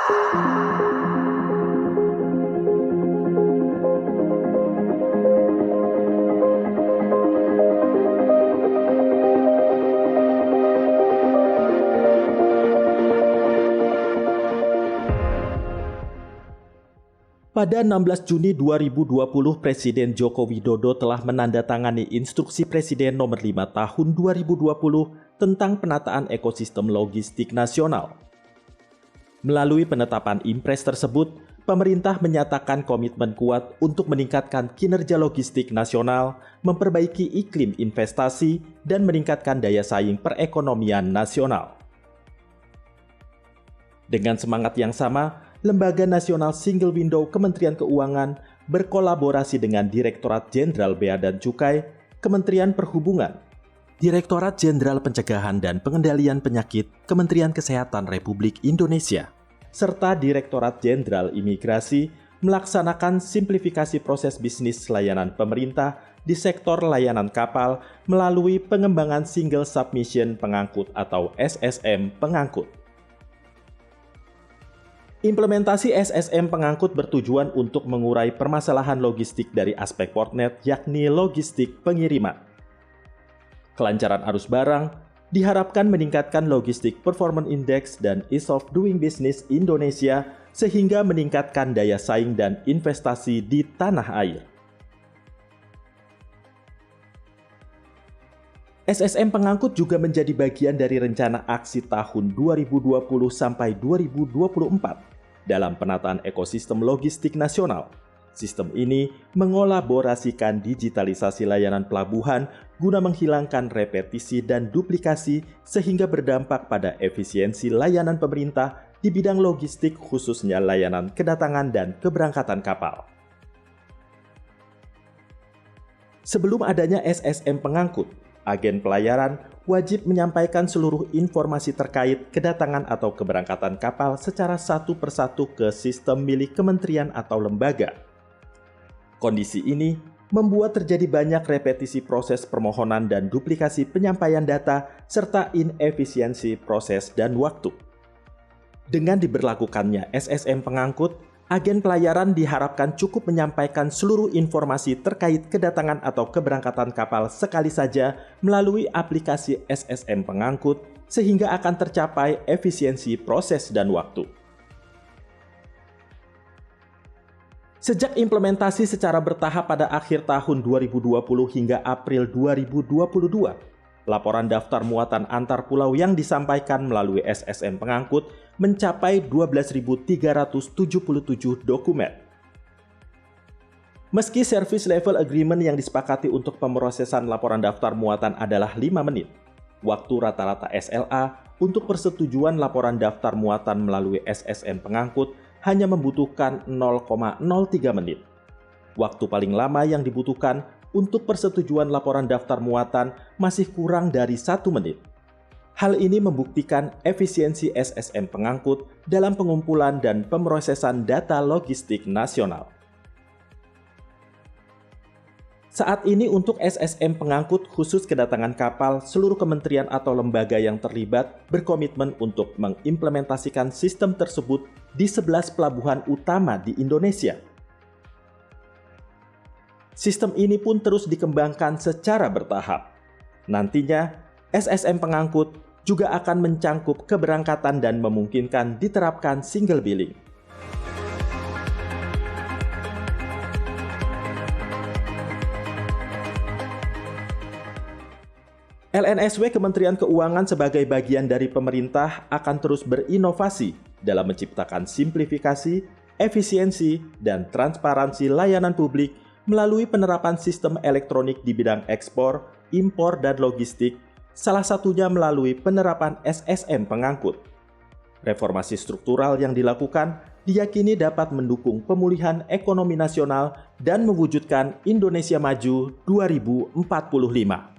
Pada 16 Juni 2020, Presiden Joko Widodo telah menandatangani Instruksi Presiden Nomor 5 Tahun 2020 tentang penataan ekosistem logistik nasional. Melalui penetapan Impres tersebut, pemerintah menyatakan komitmen kuat untuk meningkatkan kinerja logistik nasional, memperbaiki iklim investasi, dan meningkatkan daya saing perekonomian nasional. Dengan semangat yang sama, Lembaga Nasional Single Window Kementerian Keuangan berkolaborasi dengan Direktorat Jenderal Bea dan Cukai, Kementerian Perhubungan, Direktorat Jenderal Pencegahan dan Pengendalian Penyakit Kementerian Kesehatan Republik Indonesia, serta Direktorat Jenderal Imigrasi melaksanakan simplifikasi proses bisnis layanan pemerintah di sektor layanan kapal melalui pengembangan Single Submission Pengangkut atau SSM Pengangkut. Implementasi SSM Pengangkut bertujuan untuk mengurai permasalahan logistik dari aspek Portnet, yakni logistik pengiriman. Kelancaran arus barang diharapkan meningkatkan logistik performance index dan ease of doing business Indonesia sehingga meningkatkan daya saing dan investasi di tanah air. SSM Pengangkut juga menjadi bagian dari rencana aksi tahun 2020 sampai 2024 dalam penataan ekosistem logistik nasional. Sistem ini mengolaborasikan digitalisasi layanan pelabuhan guna menghilangkan repetisi dan duplikasi sehingga berdampak pada efisiensi layanan pemerintah di bidang logistik khususnya layanan kedatangan dan keberangkatan kapal. Sebelum adanya SSM Pengangkut, agen pelayaran wajib menyampaikan seluruh informasi terkait kedatangan atau keberangkatan kapal secara satu persatu ke sistem milik kementerian atau lembaga. Kondisi ini membuat terjadi banyak repetisi proses permohonan dan duplikasi penyampaian data serta inefisiensi proses dan waktu. Dengan diberlakukannya SSM Pengangkut, agen pelayaran diharapkan cukup menyampaikan seluruh informasi terkait kedatangan atau keberangkatan kapal sekali saja melalui aplikasi SSM Pengangkut sehingga akan tercapai efisiensi proses dan waktu. Sejak implementasi secara bertahap pada akhir tahun 2020 hingga April 2022, laporan daftar muatan antar pulau yang disampaikan melalui SSM Pengangkut mencapai 12.377 dokumen. Meski Service Level Agreement yang disepakati untuk pemrosesan laporan daftar muatan adalah 5 menit, waktu rata-rata SLA untuk persetujuan laporan daftar muatan melalui SSM Pengangkut hanya membutuhkan 0,03 menit. Waktu paling lama yang dibutuhkan untuk persetujuan laporan daftar muatan masih kurang dari 1 menit. Hal ini membuktikan efisiensi SSM Pengangkut dalam pengumpulan dan pemrosesan data logistik nasional. Saat ini untuk SSM Pengangkut khusus kedatangan kapal, seluruh kementerian atau lembaga yang terlibat berkomitmen untuk mengimplementasikan sistem tersebut di 11 pelabuhan utama di Indonesia. Sistem ini pun terus dikembangkan secara bertahap. Nantinya, SSM Pengangkut juga akan mencangkup keberangkatan dan memungkinkan diterapkan single billing. LNSW Kementerian Keuangan sebagai bagian dari pemerintah akan terus berinovasi dalam menciptakan simplifikasi, efisiensi, dan transparansi layanan publik melalui penerapan sistem elektronik di bidang ekspor, impor, dan logistik, salah satunya melalui penerapan SSM Pengangkut. Reformasi struktural yang dilakukan diyakini dapat mendukung pemulihan ekonomi nasional dan mewujudkan Indonesia Maju 2045.